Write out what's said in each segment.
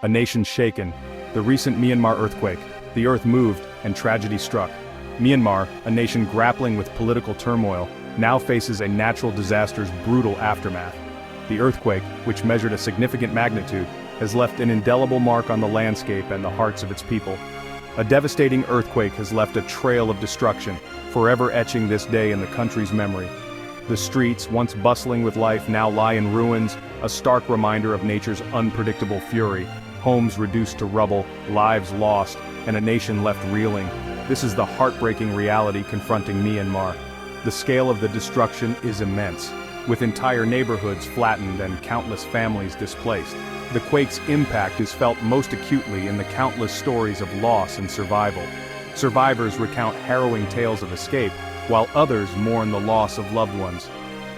A nation shaken. The recent Myanmar earthquake. The earth moved, and tragedy struck. Myanmar, a nation grappling with political turmoil, now faces a natural disaster's brutal aftermath. The earthquake, which measured a significant magnitude, has left an indelible mark on the landscape and the hearts of its people. A devastating earthquake has left a trail of destruction, forever etching this day in the country's memory. The streets, once bustling with life, now lie in ruins, a stark reminder of nature's unpredictable fury. Homes reduced to rubble, lives lost, and a nation left reeling. This is the heartbreaking reality confronting Myanmar. The scale of the destruction is immense, with entire neighborhoods flattened and countless families displaced. The quake's impact is felt most acutely in the countless stories of loss and survival. Survivors recount harrowing tales of escape, while others mourn the loss of loved ones.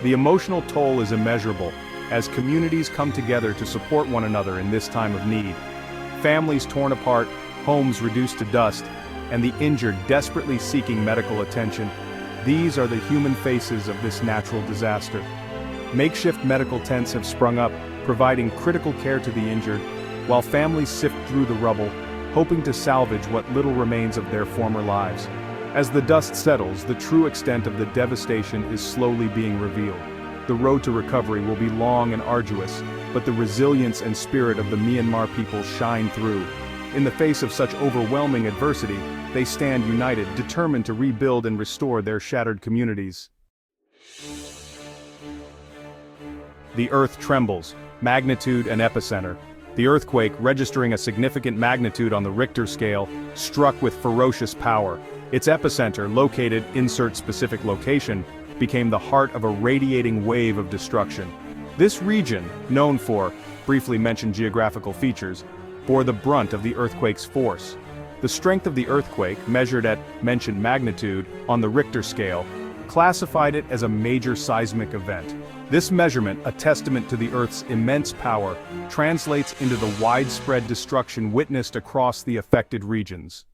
The emotional toll is immeasurable, as communities come together to support one another in this time of need. Families torn apart, homes reduced to dust, and the injured desperately seeking medical attention. These are the human faces of this natural disaster. Makeshift medical tents have sprung up, providing critical care to the injured, while families sift through the rubble, hoping to salvage what little remains of their former lives. As the dust settles, the true extent of the devastation is slowly being revealed. The road to recovery will be long and arduous, but the resilience and spirit of the Myanmar people shine through. In the face of such overwhelming adversity, they stand united, determined to rebuild and restore their shattered communities. The earth trembles, magnitude and epicenter. The earthquake, registering a significant magnitude on the Richter scale, struck with ferocious power. Its epicenter, located insert specific location, became the heart of a radiating wave of destruction. This region, known for, briefly mentioned geographical features, bore the brunt of the earthquake's force. The strength of the earthquake, measured at mentioned magnitude on the Richter scale, classified it as a major seismic event. This measurement, a testament to the Earth's immense power, translates into the widespread destruction witnessed across the affected regions.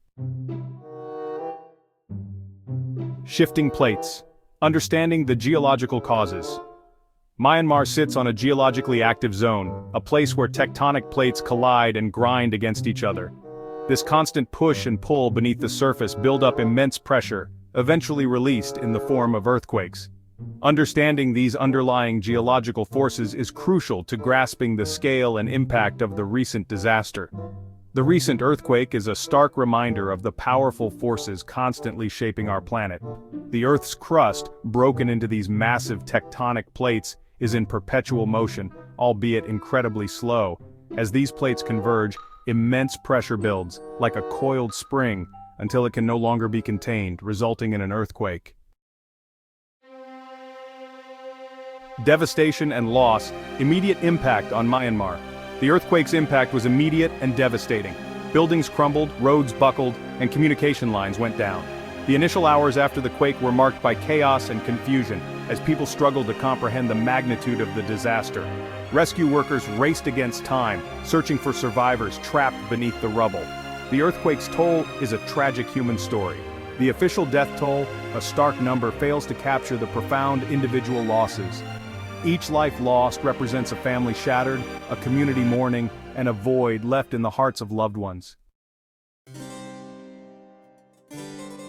Shifting plates. Understanding the geological causes. Myanmar sits on a geologically active zone, a place where tectonic plates collide and grind against each other. This constant push and pull beneath the surface build up immense pressure, eventually released in the form of earthquakes. Understanding these underlying geological forces is crucial to grasping the scale and impact of the recent disaster. The recent earthquake is a stark reminder of the powerful forces constantly shaping our planet. The Earth's crust, broken into these massive tectonic plates, is in perpetual motion, albeit incredibly slow. As these plates converge, immense pressure builds, like a coiled spring, until it can no longer be contained, resulting in an earthquake. Devastation and loss. Immediate impact on Myanmar. The earthquake's impact was immediate and devastating. Buildings crumbled, roads buckled, and communication lines went down. The initial hours after the quake were marked by chaos and confusion, as people struggled to comprehend the magnitude of the disaster. Rescue workers raced against time, searching for survivors trapped beneath the rubble. The earthquake's toll is a tragic human story. The official death toll, a stark number, fails to capture the profound individual losses. Each life lost represents a family shattered, a community mourning, and a void left in the hearts of loved ones.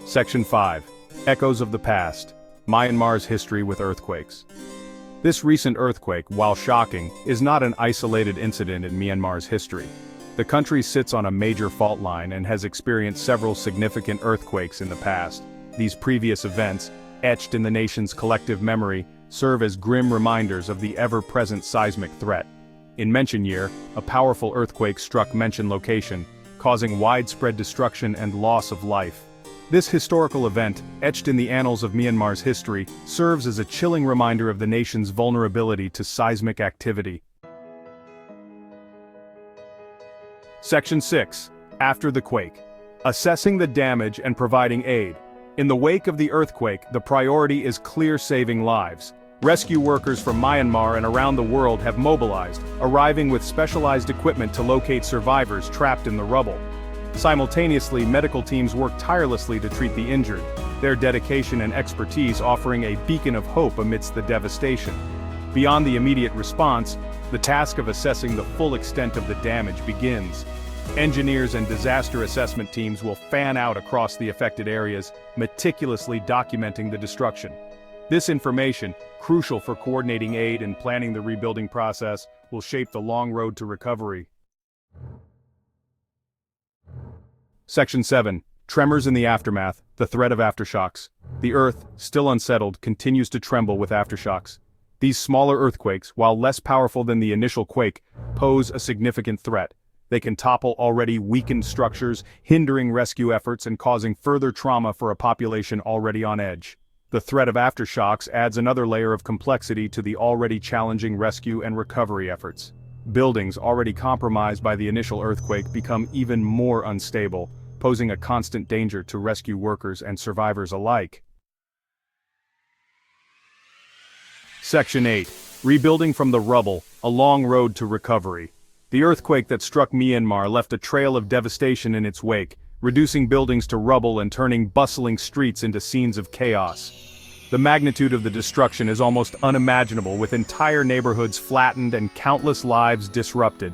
Section 5. Echoes of the Past. Myanmar's history with earthquakes. This recent earthquake, while shocking, is not an isolated incident in Myanmar's history. The country sits on a major fault line and has experienced several significant earthquakes in the past. These previous events, etched in the nation's collective memory, serve as grim reminders of the ever-present seismic threat. In Mention Year, a powerful earthquake struck Mention location, causing widespread destruction and loss of life. This historical event, etched in the annals of Myanmar's history, serves as a chilling reminder of the nation's vulnerability to seismic activity. Section 6. After the quake. Assessing the damage and providing aid. In the wake of the earthquake, the priority is clear: saving lives. Rescue workers from Myanmar and around the world have mobilized, arriving with specialized equipment to locate survivors trapped in the rubble. Simultaneously, medical teams work tirelessly to treat the injured, their dedication and expertise offering a beacon of hope amidst the devastation. Beyond the immediate response, The task of assessing the full extent of the damage begins. Engineers and disaster assessment teams will fan out across the affected areas, meticulously documenting the destruction. This information, crucial for coordinating aid and planning the rebuilding process, will shape the long road to recovery. Section 7. Tremors in the aftermath, the threat of aftershocks. The Earth, still unsettled, continues to tremble with aftershocks. These smaller earthquakes, while less powerful than the initial quake, pose a significant threat. They can topple already weakened structures, hindering rescue efforts and causing further trauma for a population already on edge. The threat of aftershocks adds another layer of complexity to the already challenging rescue and recovery efforts. Buildings already compromised by the initial earthquake become even more unstable, posing a constant danger to rescue workers and survivors alike. Section 8. Rebuilding from the rubble, a long road to recovery. The earthquake that struck Myanmar left a trail of devastation in its wake, reducing buildings to rubble and turning bustling streets into scenes of chaos. The magnitude of the destruction is almost unimaginable, with entire neighborhoods flattened and countless lives disrupted.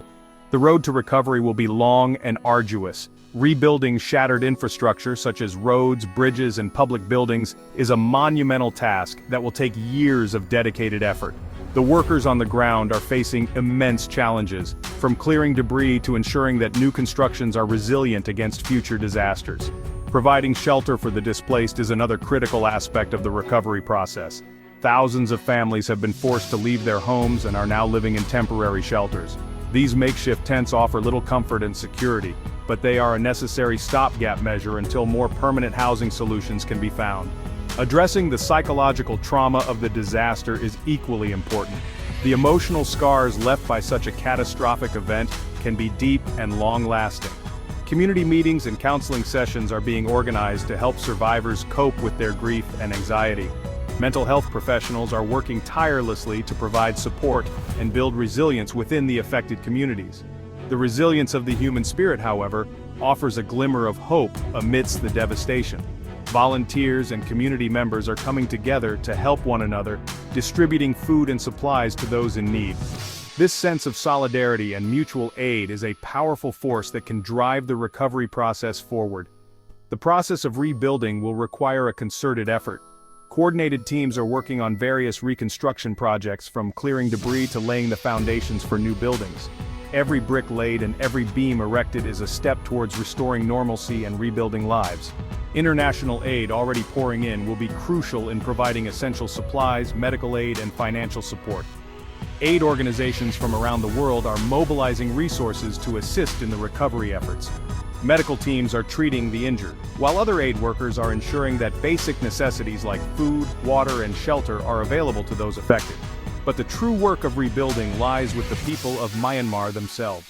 The road to recovery will be long and arduous. Rebuilding shattered infrastructure such as roads, bridges, and public buildings is a monumental task that will take years of dedicated effort. The workers on the ground are facing immense challenges, from clearing debris to ensuring that new constructions are resilient against future disasters. Providing shelter for the displaced is another critical aspect of the recovery process. Thousands of families have been forced to leave their homes and are now living in temporary shelters. These makeshift tents offer little comfort and security, but they are a necessary stopgap measure until more permanent housing solutions can be found. Addressing the psychological trauma of the disaster is equally important. The emotional scars left by such a catastrophic event can be deep and long-lasting. Community meetings and counseling sessions are being organized to help survivors cope with their grief and anxiety. Mental health professionals are working tirelessly to provide support and build resilience within the affected communities. The resilience of the human spirit, however, offers a glimmer of hope amidst the devastation. Volunteers and community members are coming together to help one another, distributing food and supplies to those in need. This sense of solidarity and mutual aid is a powerful force that can drive the recovery process forward. The process of rebuilding will require a concerted effort. Coordinated teams are working on various reconstruction projects, from clearing debris to laying the foundations for new buildings. Every brick laid and every beam erected is a step towards restoring normalcy and rebuilding lives. International aid already pouring in will be crucial in providing essential supplies, medical aid, and financial support. Aid organizations from around the world are mobilizing resources to assist in the recovery efforts. Medical teams are treating the injured, while other aid workers are ensuring that basic necessities like food, water, and shelter are available to those affected. But the true work of rebuilding lies with the people of Myanmar themselves.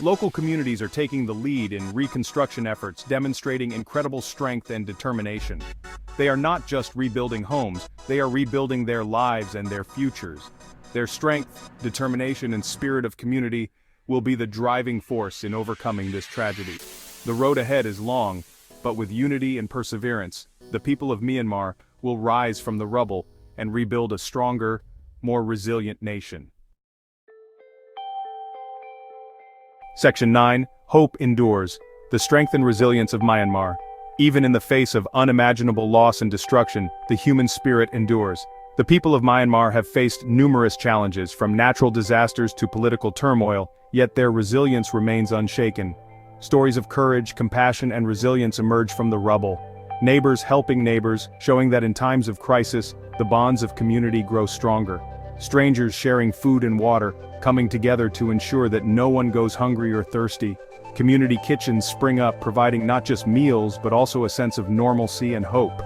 Local communities are taking the lead in reconstruction efforts, demonstrating incredible strength and determination. They are not just rebuilding homes, they are rebuilding their lives and their futures. Their strength, determination, and spirit of community will be the driving force in overcoming this tragedy. The road ahead is long, but with unity and perseverance, the people of Myanmar will rise from the rubble and rebuild a stronger, more resilient nation. Section 9. Hope endures. The strength and resilience of Myanmar. Even in the face of unimaginable loss and destruction, the human spirit endures. The people of Myanmar have faced numerous challenges, from natural disasters to political turmoil, yet their resilience remains unshaken. Stories of courage, compassion, and resilience emerge from the rubble. Neighbors helping neighbors, showing that in times of crisis, the bonds of community grow stronger. Strangers sharing food and water, coming together to ensure that no one goes hungry or thirsty. Community kitchens spring up, providing not just meals but also a sense of normalcy and hope.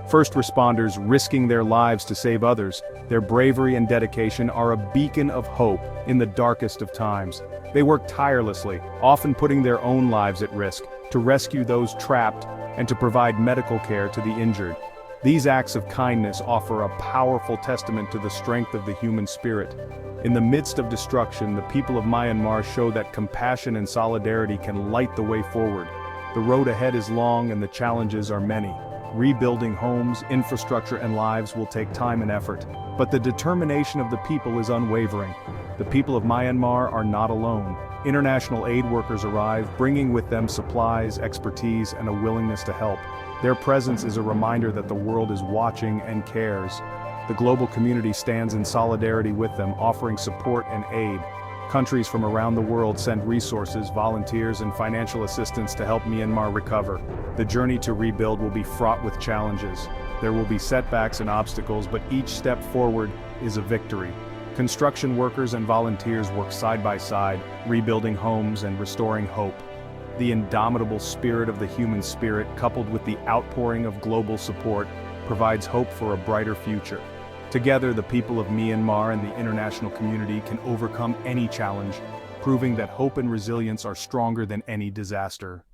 First responders risking their lives to save others, their bravery and dedication are a beacon of hope in the darkest of times. They work tirelessly, often putting their own lives at risk, to rescue those trapped and to provide medical care to the injured. These acts of kindness offer a powerful testament to the strength of the human spirit. In the midst of destruction, the people of Myanmar show that compassion and solidarity can light the way forward. The road ahead is long and the challenges are many. Rebuilding homes, infrastructure, and lives will take time and effort, but the determination of the people is unwavering. The people of Myanmar are not alone. International aid workers arrive, bringing with them supplies, expertise, and a willingness to help. Their presence is a reminder that the world is watching and cares. The global community stands in solidarity with them, offering support and aid. Countries from around the world send resources, volunteers, and financial assistance to help Myanmar recover. The journey to rebuild will be fraught with challenges. There will be setbacks and obstacles, but each step forward is a victory. Construction workers and volunteers work side by side, rebuilding homes and restoring hope. The indomitable spirit of the human spirit, coupled with the outpouring of global support, provides hope for a brighter future. Together, the people of Myanmar and the international community can overcome any challenge, proving that hope and resilience are stronger than any disaster.